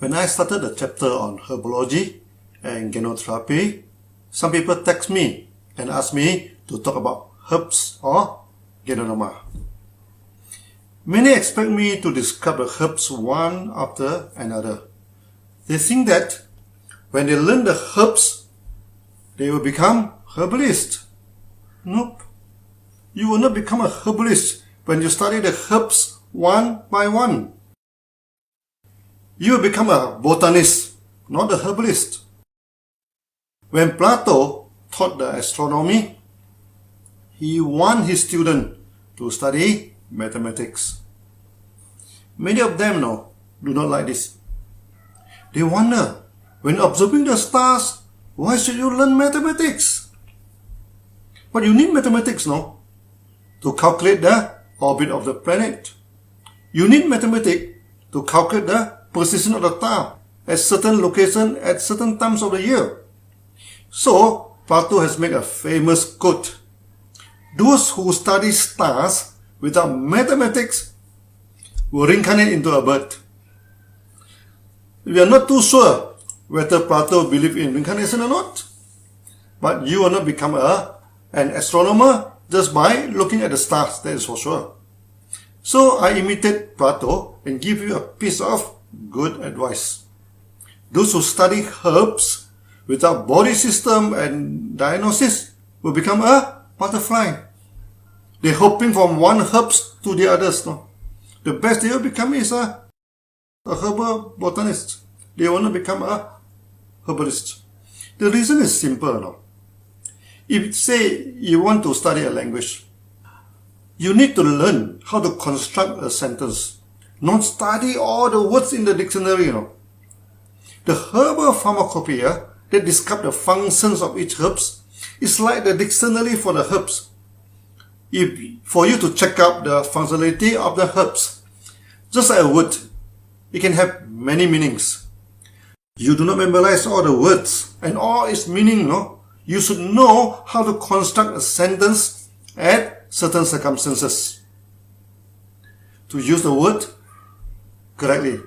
When I started the chapter on herbology and genotherapy, some people text me and ask me to talk about herbs or genoma. Many expect me to describe the herbs one after another. They think that when they learn the herbs, they will become herbalists. Nope. You will not become a herbalist when you study the herbs one by one. You will become a botanist, not a herbalist. When Plato taught the astronomy, he wanted his student to study mathematics. Many of them do not like this. They wonder, when observing the stars, why should you learn mathematics? But you need mathematics, to calculate the orbit of the planet. You need mathematics to calculate the position of the star at certain location at certain times of the year. So, Plato has made a famous quote. Those who study stars without mathematics will reincarnate into a bird. We are not too sure whether Plato believed in reincarnation or not. But you will not become an astronomer just by looking at the stars, that is for sure. So I imitate Plato and give you a piece of good advice. Those who study herbs without body system and diagnosis will become a butterfly. They're hopping from one herbs to the others. The best they will become is a herbal botanist. They will not become a herbalist. The reason is simple. If say you want to study a language, you need to learn how to construct a sentence, not study all the words in the dictionary. The herbal pharmacopoeia that describes the functions of each herbs is like the dictionary for the herbs. For you to check out the functionality of the herbs, just like a word, it can have many meanings. You do not memorize all the words and all its meaning, You should know how to construct a sentence at certain circumstances. To use the word correctly.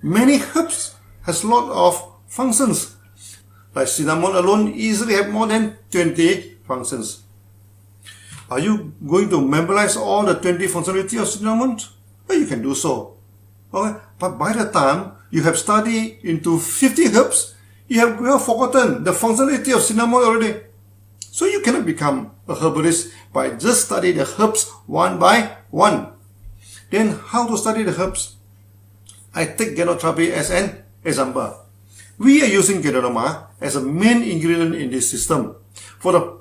Many herbs has lot of functions. Like cinnamon alone easily have more than 20 functions. Are you going to memorize all the 20 functionality of cinnamon? Well, you can do so. Okay? But by the time you have studied into 50 herbs, you have well forgotten the functionality of cinnamon already. So you cannot become a herbalist by just studying the herbs one by one. Then how to study the herbs? I take genotherapy as an example. We are using genoma as a main ingredient in this system. For the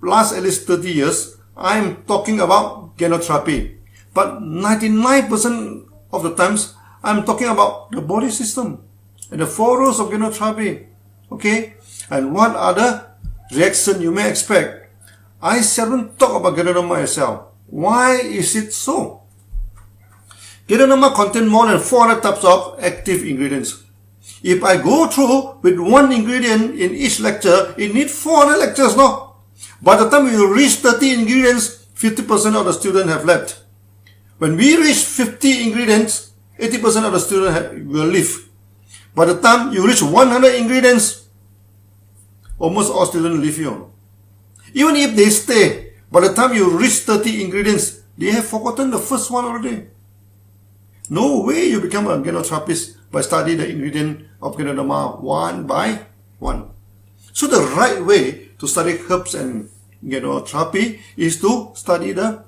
last at least 30 years, I am talking about genotherapy. But 99% of the times, I am talking about the body system and the 4 rules of genotherapy. Okay? And what are the reactions you may expect? I seldom talk about genoma itself. Why is it so? Genoma contains more than 400 types of active ingredients. If I go through with one ingredient in each lecture, it needs 400 lectures, By the time you reach 30 ingredients, 50% of the students have left. When we reach 50 ingredients, 80% of the students will leave. By the time you reach 100 ingredients, almost all students leave you. Even if they stay, by the time you reach 30 ingredients, they have forgotten the first one already. No way you become a genotherapist by studying the ingredient of genoma one by one. So the right way to study herbs and genotherapy is to study the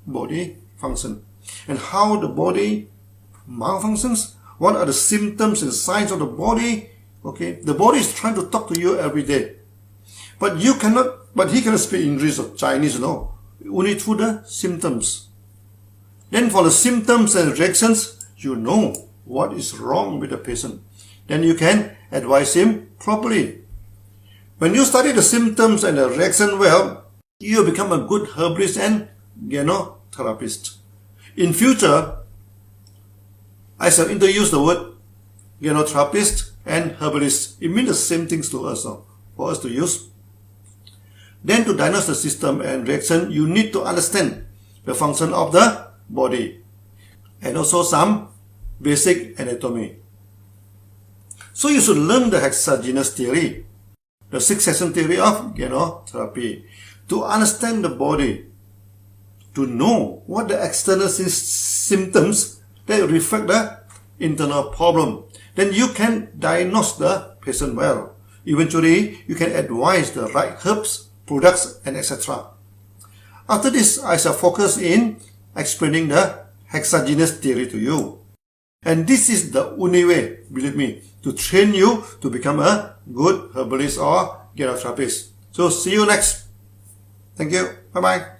body function and how the body malfunctions. What are the symptoms and signs of the body? Okay, the body is trying to talk to you every day, but he cannot speak English or Chinese, only through the symptoms. Then for the symptoms and reactions, you know what is wrong with the patient. Then you can advise him properly. When you study the symptoms and the reaction well, you become a good herbalist and genotherapist. In future, I shall introduce the word genotherapist and herbalist. It means the same things to us, for us to use. Then to diagnose the system and reaction, you need to understand the function of the body and also some basic anatomy. So you should learn the hexagenous theory, the 6-session theory of therapy, to understand the body, to know what the external symptoms that reflect the internal problem. Then you can diagnose the patient well. Eventually, you can advise the right herbs, products, and etc. After this, I shall focus in explaining the hexagenous theory to you. And this is the only way, believe me, to train you to become a good herbalist or therapist. So see you next. Thank you. Bye-bye.